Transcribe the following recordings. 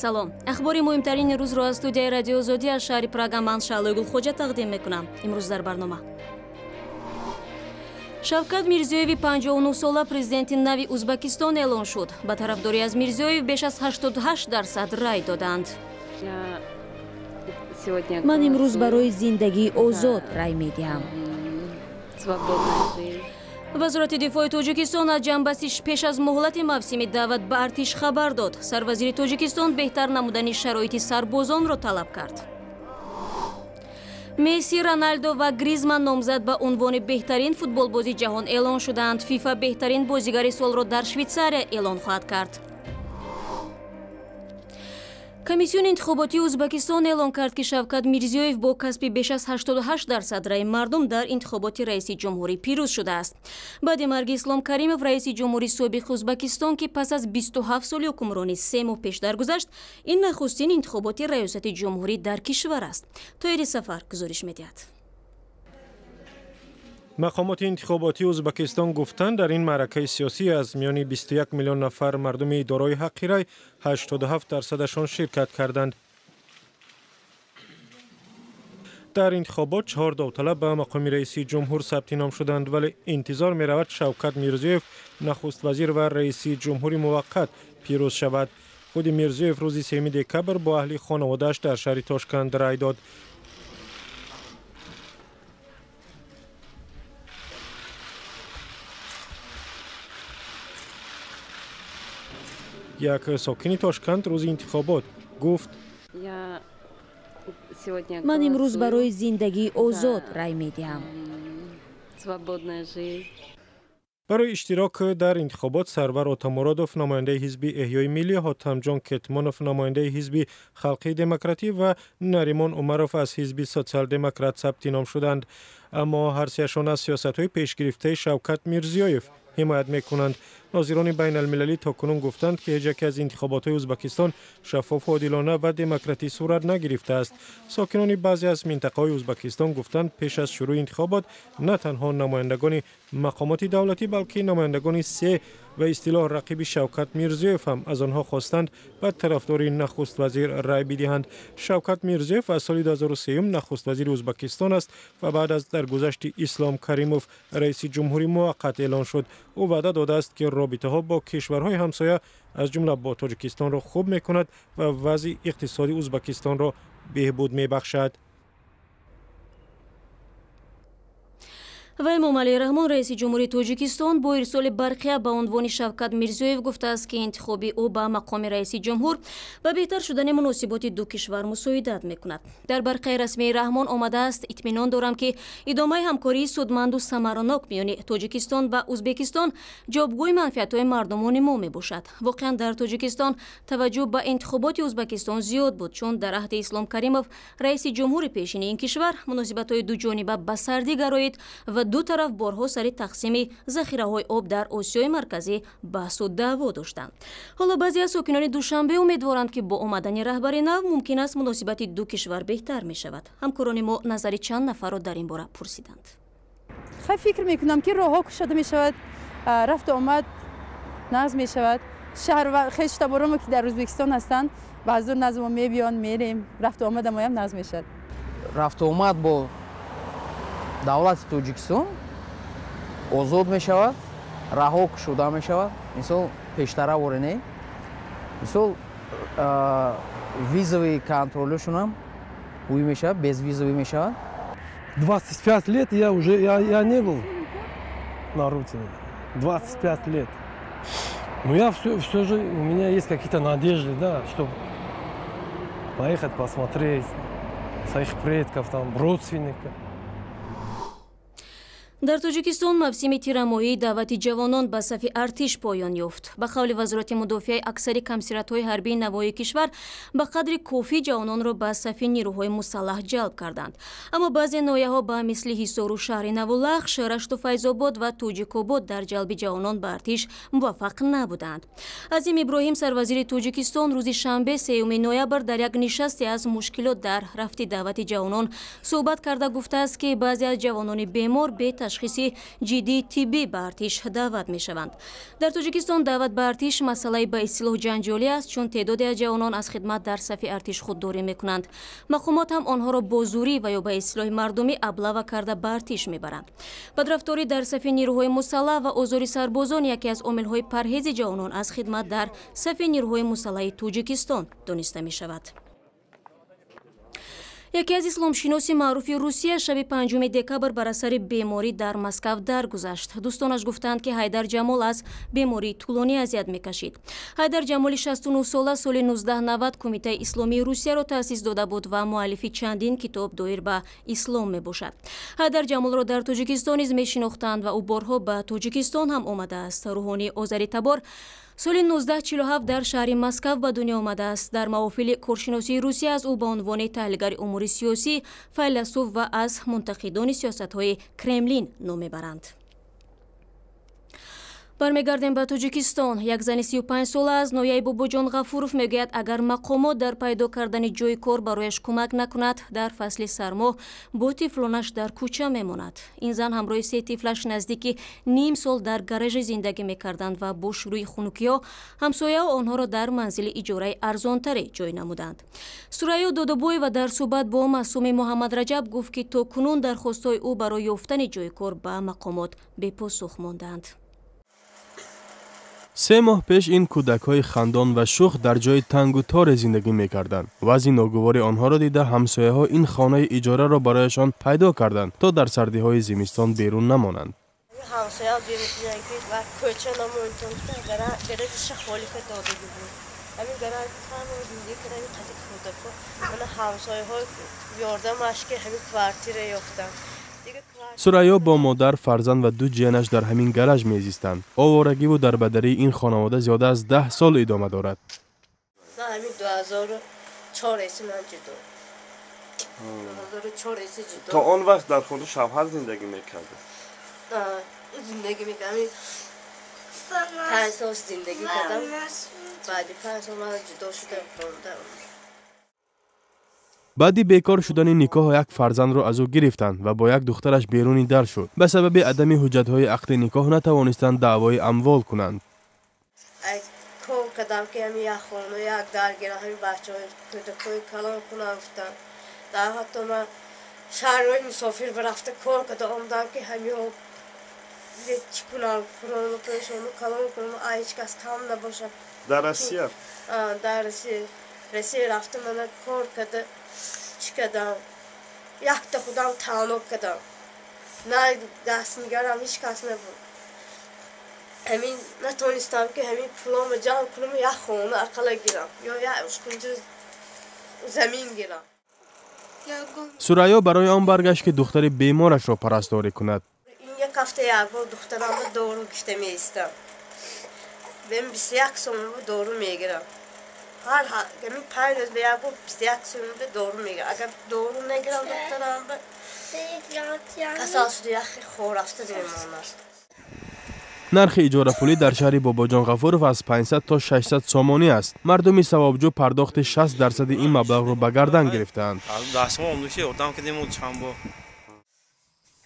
салом. Ахбори муҳимтарини рӯзро аз студияи радио Озодӣ аз шаҳри Прага ман Шаълои Гулхоҷа тақдим мекунам. имрӯз дар барнома Шавкат Мирзиёеви 59 сола президенти нави Узбекистон эълон шуд. Ба тарафдорӣ аз Мирзиёев беш аз 88% рай доданд. Ман имрӯз барои зиндагии озод рай медиҳам. Вазорати дифои Тоҷикистон аз ҷанбастиш пеш аз муҳлати мавсими даъват ба артиш хабар дод. Сарвазири Тоҷикистон беҳтар намудани шароити сарбозонро талаб кард. Месси, Роналдо ва Гризман номзад ба унвони беҳтарин футболбози ҷаҳон эълон шуданд. ФИФА беҳтарин бозигари солро дар Швейтсария эълон хоҳад кард. Комиссиони интихоботии Узбекистон эълон кард, ки Шавкат Мирзиёев бо касби беш аз 88% раи мардум дар интихоботи раиси ҷумҳурӣ пирӯз шудааст. Баъди марги Ислом Каримов, раиси ҷумҳури собиқи Узбекистон, ки пас аз 27 соли ҳукмронӣ 3 моҳ пеш даргузашт, ин нахустин интихоботи раёсати ҷумҳурӣ дар кишвар аст. Тоири Сафар гузориш медиҳад. мақомоти интихоботии Узбекистон гуфтанд, дар ин маъракаи сиёсӣ аз миёни 21 миллион нафар мардуми дорои ҳаққи рай 87%-ашон ширкат карданд. дар интихобот 4 довталаб ба мақоми раиси ҷумҳур сабти ном шуданд, вале интизор меравад Шавкат Мирзиёев, нахуствазир ва раиси ҷумҳури муваққат пирӯз шавад. худи Мирзиёев рӯзи 3 декабр бо аҳли хонаводааш дар шаҳри Тошканд рай дод. як сокини Тошканд рӯзи интихобот гуфт: Ман имрӯз барои зиндагии озод рай медиҳам. барои иштирок дар интихобот Сарвар Отамуродов, намояндаи ҳизби Эҳёи Миллӣ, Ҳотамҷон Кетмонов, намояндаи ҳизби Халқии демократӣ ва Наримон Умаров аз ҳизби социал-демократ сабти ном шуданд. аммо ҳар сеашон аз сиёсатҳои пешгирифтаи Шавкат Мирзиёев ҳимоят мекунанд. нозирони байналмилалӣ токунун гуфтанд, ки ҳеҷ яке аз интихоботҳои Узбекистон шаффоф, одилона ва демократӣ сурат нагирифтааст. сокинони баъзе аз минтақаҳои Узбекистон гуфтанд, пеш аз шурӯъи интихобот на танҳо намояндагони мақомоти давлатӣ, балки намояндагони се ва истилоҳ рақиби Шавкат Мирзиёев ҳам аз онҳо хостанд ба тарафдори нахуствазир рай бидиҳанд. Шавкат Мирзиёев аз соли 2003 нахуствазири Узбекистон аст ва баъд аз даргузашти Ислом Каримов раиси ҷумҳури муваққат эълон шуд. ӯ ваъда додааст, ки робитаҳо бо кишварҳои ҳамсоя аз ҷумла бо Тоҷикистонро хуб мекунад ва вазъи иқтисоди Узбекистонро беҳбуд мебахшад. ва Эмомалӣ Раҳмон, раиси ҷумҳури Тоҷикистон, бо ирсоли барқия ба унвони Шавкат Мирзиёев гуфтааст, ки интихоби ӯ ба мақоми раиси ҷумҳур ба беҳтар шудани муносиботи ду кишвар мусоидат мекунад. дар барқияи расмии Раҳмон омадааст: итминон дорам, ки идомаи ҳамкории судманду самаранок миёни Тоҷикистон ва Узбекистон ҷобгӯи манфиатҳои мардумони мо мебошад. воқеан дар Тоҷикистон таваҷҷӯҳ ба интихоботи Узбекистон зиёд буд, чун дар аҳди Ислом Каримов, раиси ҷумҳури пешини ин кишвар, муносибатҳои дуҷониба ба сардӣ гароид ва ду тараф борҳо сари тақсими захираҳои об дар Осиёи марказӣ баҳсу даъво доштанд. ҳоло баъзе аз сокинони Душанбе умедворанд, ки бо омадани раҳбари нав мумкин аст муносибати ду кишвар беҳтар мешавад. ҳамкорони мо назари чанд нафарро дар ин бора пурсиданд. фикр мекунам, ки роҳҳо кушода мешавад, рафту омад назм мешавад. шаҳр ва хеле штаборомо, ки дар Ӯзбекистон ҳастанд, баъзу назм мебиён, мерем, рафту омад амоям назм мешавад. рафту омад бо давлати Тоҷикистон озод мешавад, раҳо кушода мешавад. мисол пештара ворене, мисол визовый контролёшон ҳам ҳуӣ мешавад, безвизовый мешавад. 25 лет я не был на родине. 25 лет. Но я все же, у меня есть какие-то надежды, да, чтобы поехать посмотреть своих предков, там, родственников. дар Тоҷикистон мавсими тирамоҳии даъвати ҷавонон ба сафи артиш поён ёфт. ба қавли вазорати мудофиаи аксари камсиратҳои ҳарбии навоии кишвар ба қадри кофӣ ҷавононро ба сафи нирӯҳои мусаллаҳ ҷалб карданд. аммо баъзе ноҳияҳо ба мисли Ҳисору шаҳри Навулахш, Рашту Файзобод ва Тоҷикобод дар ҷалби ҷавонон ба артиш муваффақ набуданд. Азим Иброҳим, сарвазири Тоҷикистон, рӯзи шанбе 3 ноябр дар як нишасте аз мушкилот дар рафти даъвати ҷавонон суҳбат карда гуфтааст, ки баъзе аз ҷавонони бемор беташ ташхиси ҷиддии тиббӣ ба артиш даъват мешаванд. Дар Тоҷикистон даъват ба артиш масъалаи ба истилоҳ ҷанҷолӣ аст, чун теъдоде аз ҷавонон аз хидмат дар сафи артиш худдорӣ мекунанд. Мақомот ҳам онҳоро бо зурӣ ва ё ба истилоҳи мардумӣ аблава карда ба артиш мебаранд. Бадрафторӣ дар сафи нирӯҳои мусаллаҳ ва озори сарбозон яке аз омилҳои парҳези ҷавонон аз хидмат дар сафи нирӯҳои мусаллаҳи Тоҷикистон дониста мешавад. яке аз исломшиноси маъруфи Русия шаби 5 декабр бар асари беморӣ дар Москав даргузашт. дӯстонаш гуфтанд ки Ҳайдар Ҷамол аз бемории тӯлонӣ азият мекашид. Ҳайдар Ҷамоли 69 сола соли 1990 Кумитаи исломии Русияро таъсис дода буд ва муаллифи чандин китоб доир ба ислом мебошад. Ҳайдар Ҷамолро дар Тоҷикистон низ мешинохтанд ва ӯ борҳо ба Тоҷикистон ҳам омадааст. Рӯҳонии Озаритабор соли 1947 дар шаҳри Москав ба дунё омадааст. Дар маҳофили коршиносии Русия аз ӯ ба унвони таҳлилгари умури сиёсӣ, файласуф ва аз мунтақидони сиёсатҳои Кремлин ном мебаранд. бармегардем ба Тоҷикистон. Як зани 35 сола аз ноҳияи Бобоҷон Ғафуров мегӯяд, агар мақомот дар пайдо кардани ҷойи кор барояш кӯмак накунад, дар фасли сармо бо тифлонаш дар кӯча мемонад. Ин зан ҳамроҳи 3 тифлаш наздики ним сол дар гаражи зиндагӣ мекарданд ва бо шурӯи хунукиҳо ҳамсояҳо онҳоро дар манзили иҷораи арзонтаре ҷой намуданд. Сурайё Додобоева дар суҳбат бо Маъсуми Муҳаммадраҷаб гуфт, ки то кунун дархостҳои ӯ барои ёфтани ҷойи кор ба мақомот бепосух монданд. 3 моҳ пеш ин кӯдакҳои хандон ва шух дар ҷои тангу торе зиндагӣ мекарданд. Вазъи ногувори онҳоро дида ҳамсояҳо ин хонаи иҷораро барояшон пайдо карданд, то дар сардиҳои зимистон берун намонанд. Сурайё бо модар, фарзанд ва 2 ҷиянаш дар ҳамин гараж мезистанд. Оварагиву дарбадарии ин хонавода зиёда аз 10 сол идома дорад. то он вақт дар хонаи шавҳар зиндагӣ мекард? зиндагӣ мекардам. 5 сол зиндагӣ кардам. баъди 5 сол ман ҷудо шудам. баъди бекор шудани никоҳ як фарзандро аз ӯ гирифтанд ва бо як духтараш беруни дар шуд. ба сабаби адами ҳуҷҷатҳои ақди никоҳ натавонистанд даъвои амвол кунанд. кор кардам ки ҳамин як хона як дар гирам, ҳамин бачаҳои кӯдакҳои калон кунам гуфтам. дар ҳатто ман шаҳрҳои мусофир рафта кор карда омадам ки ҳамиҳо чӣ кунам, фурону пешону калон кунам, ҳеҷ кас кам набошад. дар Россия? дар Россия рафта мана кор карда чӣ кардам, якта худам таъно кардам. на дастнигарам ҳеҷ кас набуд. ҳамин натонистам ки ҳамин пуломо ҷамъ кунам, як хона ақала гирам ё як ушкунҷа замин гирам. Сурайё барои он баргашт ки духтари беморашро парасторӣ кунад. ин як ҳафта якбор духтарамро дору гирифта меистам. мен 21 сомонро дору мегирам. ҳар ҳамин 5 рӯз ба якбор 21 сомонро дору мегирам. агар дору негирам духтарамро касал шуда яхи хор рафта мемонад. нархи иҷорапулӣ дар шаҳри Бобоҷон Ғафуров аз 500 то 600 сомонӣ аст. мардуми савобҷӯ пардохти 60% ин маблағро ба гардан гирифтаанд.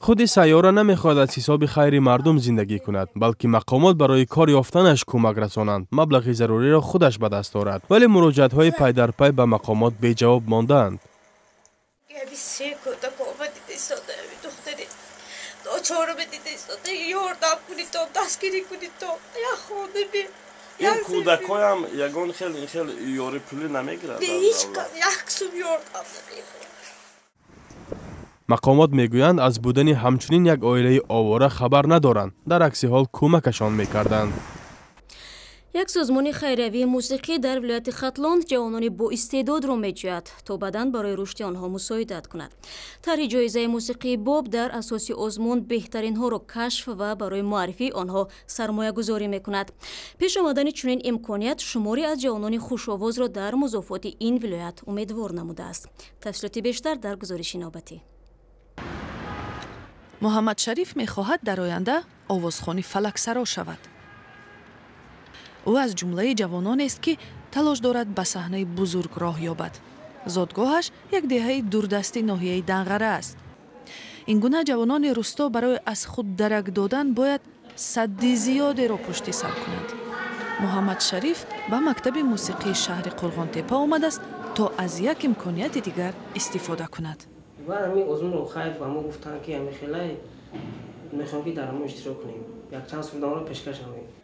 худи сайёра намехоҳад аз ҳисоби хайри мардум зиндагӣ кунад, балки мақомот барои кор ёфтанаш кӯмак расонанд. маблағи заруриро худаш ба даст дорад, вале муроҷиатҳои пай дар пай ба мақомот беҷавоб мондаанд. ин кӯдакҳоям ягон хел ёри пулӣ намегирад? мақомот мегӯянд аз будани ҳамчунин як оилаи овора хабар надоранд. дар акси ҳол кӯмакашон мекарданд. як созмони хайриявии мусиқӣ дар вилояти Хатлон ҷавонони боистеъдодро меҷӯяд, то баъдан барои рушди онҳо мусоидат кунад. тарҳи ҷоизаи мусиқии Боб дар асоси озмун беҳтаринҳоро кашф ва барои муаррифии онҳо сармоягузорӣ мекунад. пеш омадани чунин имконият шуморе аз ҷавонони хушовозро дар музофоти ин вилоят умедвор намудааст. тафсилоти бештар дар гузориши навбатӣ. муҳаммад Шариф мехоҳад дар оянда овозхони фалаксаро шавад. ӯ аз ҷумлаи ҷавононест ки талош дорад ба саҳнаи бузург роҳ ёбад. зодгоҳаш як деҳаи дурдасти ноҳияи Данғара аст. ин гуна ҷавонони рӯсто барои аз худ дарак додан бояд садди зиёдеро пушти сар кунанд. муҳаммад шариф ба мактаби мусиқии шаҳри Қурғонтепа омадааст то аз як имконияти дигар истифода кунад.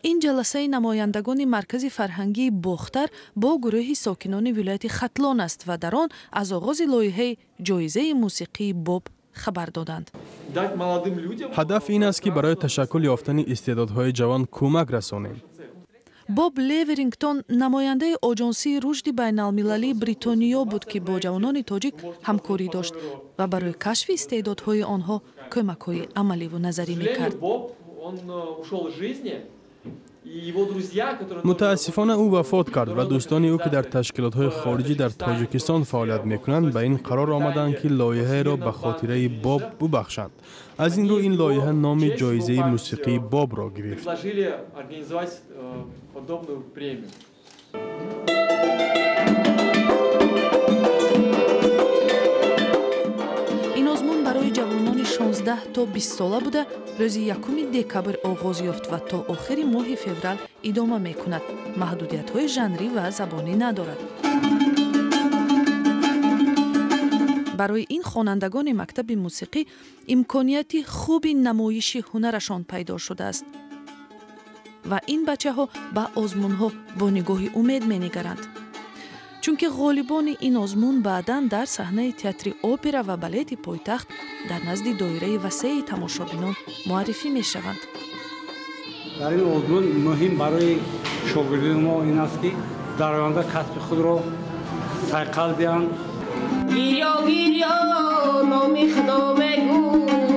ин ҷаласаи намояндагони маркази фарҳангии бохтар бо гурӯҳи сокинони вилояти хатлон аст ва дар он аз оғози лоиҳаи ҷоизаи мусиқии боб хабар доданд. ҳадаф ин аст ки барои ташаккул ёфтани истеъдодҳои ҷавон кӯмак расонем. боб леверингтон намояндаи оҷонсии рушди байналмилалии бритониё буд ки бо ҷавонони тоҷик ҳамкорӣ дошт ва барои кашфи истеъдодҳои онҳо кӯмакҳои амаливу назарӣ мекард. мутаассифона ӯ вафот кард ва дӯстони ӯ ки дар ташкилотҳои хориҷӣ дар тоҷикистон фаъолият мекунанд ба ин қарор омаданд ки лоиҳаеро ба хотираи боб бубахшанд. аз ин рӯ ин лоиҳа номи ҷоизаи мусиқии бобро гирифт. ин озмун барои ҷавонони 16 то 20 сола буда рӯзи 1 декабр оғоз ёфт ва то охири моҳи феврал идома мекунад. маҳдудиятҳои жанрӣ ва забонӣ надорад. барои ин хонандагони мактаби мусиқӣ имконияти хуби намоиши ҳунарашон пайдо шудааст ва ин бачаҳо ба озмунҳо бо нигоҳи умед менигаранд. чунки ғолибони ин озмун баъдан дар саҳнаи театри опера ва балети пойтахт дар назди доираи васеи тамошобинон муаррифӣ мешаванд. дар ин озмун муҳим барои шогирдони мо ин аст ки дар оянда касби худро сайқал диҳанд. گیریا گیریا نامی خدا بگوید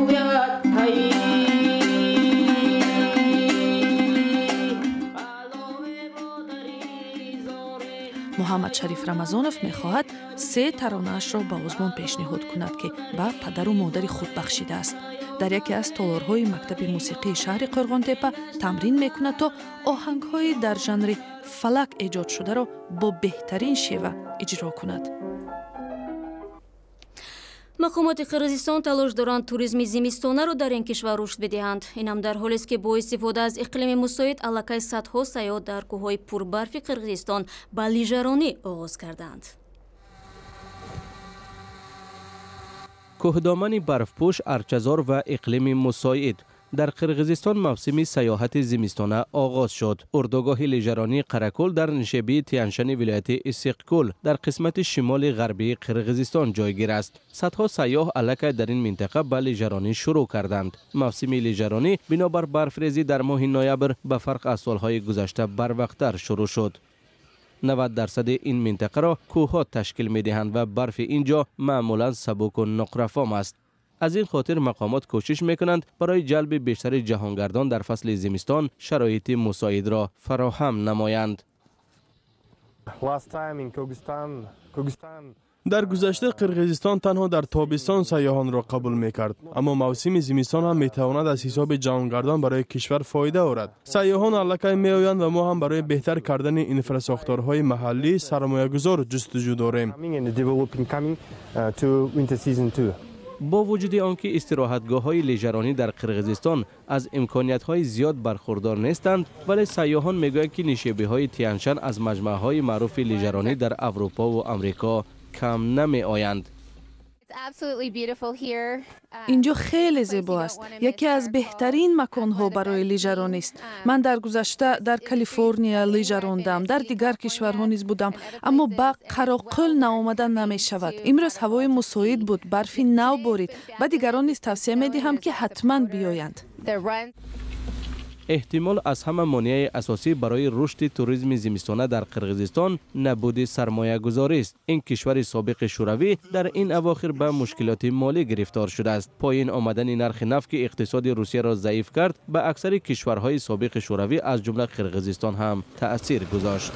муҳаммад шариф рамазонов мехоҳад 3 таронаашро ба озмон пешниҳод кунад ки ба падару модари худ бахшидааст. дар яке аз толорҳои мактаби мусиқии шаҳри Қурғонтепа тамрин мекунад то оҳангҳои дар жанри фалак эҷод шударо бо беҳтарин шева иҷро кунад. мақомоти Қирғизистон талош доранд туризми зимистонаро дар ин кишвар рушд бидиҳанд. Инам дар ҳолест ки бо истифода аз иқлими мусоид аллакай садҳо сайёҳ дар кӯҳҳои пурбарфи Қирғизистон ба лижаронӣ оғоз карданд. кӯҳдомани барфпӯш, арчазор ва иқлими мусоид. дар Қирғизистон мавсими сайёҳати зимистона оғоз шуд. урдугоҳи лижаронии Қаракӯл дар нишебии Тияншани вилояти Исиқкӯл дар қисмати шимоли ғарбии Қирғизистон ҷойгир аст. садҳо сайёҳ аллакай дар ин минтақа ба лижаронӣ шурӯъ карданд. мавсими лижаронӣ бинобар барфрезӣ дар моҳи ноябр ба фарқ аз солҳои гузашта барвақттар шурӯъ шуд. 90% ин минтақаро кӯҳҳо ташкил медиҳанд ва барфи ин ҷо маъмулан сабуку нуқрафом аст. аз ин хотир мақомот кӯшиш мекунанд барои ҷалби бештари ҷаҳонгардон дар фасли зимистон шароити мусоидро фароҳам намоянд. дар гузашта Қирғизистон танҳо дар тобистон сайёҳонро қабул мекард, аммо мавсими зимистон ҳам метавонад аз ҳисоби ҷаҳонгардон барои кишвар фоида орад. сайёҳон аллакай меоянд ва мо ҳам барои беҳтар кардани инфраструктураҳои маҳаллӣ сармоягузор ҷустуҷӯ дорем. бо вуҷуди он ки истироҳатгоҳҳои лижаронӣ дар Қирғизистон аз имкониятҳои зиёд бархурдор нестанд, вале сайёҳон мегӯянд ки нишебиҳои Тияншан аз маҷмӯъаҳои маъруфи лижаронӣ дар Аврупо ва Амрико кам намеоянд. инҷо хеле зебо аст. яке аз беҳтарин маконҳо барои лижаронист. ман дар гузашта дар Калифорния лижа рондам, дар дигар кишварҳо низ будам, аммо ба Қароқӯл наомада намешавад. имрӯз ҳавои мусоид буд, барфи нав борид. ба дигарон низ тавсия медиҳам ки ҳатман биёянд. эҳтимол аз ҳама монеаи асосӣ барои рушди туризми зимистона дар Қирғизистон набуди сармоягузорист. ин кишвари собиқи шӯравӣ дар ин авохир ба мушкилоти молӣ гирифтор шудааст. поин омадани нархи нафт ки иқтисоди Русияро заиф кард, ба аксари кишварҳои собиқи шӯравӣ аз ҷумла Қирғизистон ҳам таъсир гузошт.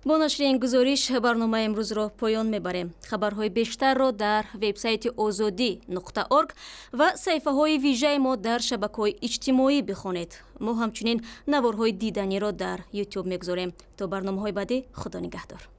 бо нашри ин гузориш барномаи имрӯзро поён мебарем. хабарҳои бештарро дар вебсайти озодӣ.орг ва саҳифаҳои вижаи мо дар шабакаҳои иҷтимоӣ бихонед. мо ҳамчунин наворҳои диданиро дар YouTube мегузорем. то барномаҳои баъдӣ, худо нигаҳдор.